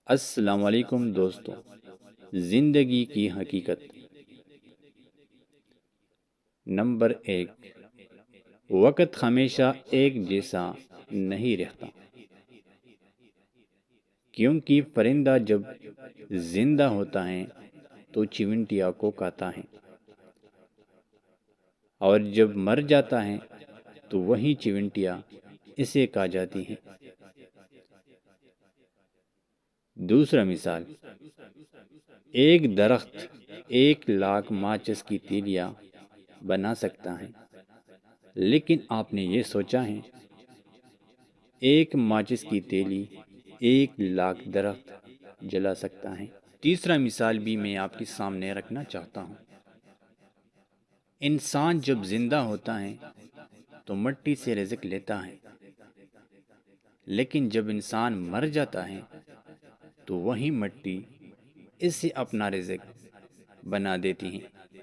السلام علیکم دوستو، زندگی کی حقیقت نمبر 1۔ وقت ہمیشہ ایک جیسا نہیں رہتا، کیونکہ پرندہ جب زندہ ہوتا ہے تو چیونٹیا کو کھاتا ہے، اور جب مر جاتا ہے تو وہی چیونٹیا اسے کھا جاتی ہے۔ دوسرا مثال، ایک درخت 1,00,000 ماچس کی تیلیاں بنا سکتا ہے، لیکن آپ نے یہ سوچا ہے ایک ماچس کی تیلی 1,00,000 درخت جلا سکتا ہے؟ تیسرا مثال بھی میں آپ کے سامنے رکھنا چاہتا ہوں۔ انسان جب زندہ ہوتا ہے تو مٹی سے رزق لیتا ہے، لیکن جب انسان مر جاتا ہے تو وہی مٹی اسے اپنا رزق بنا دیتی ہے۔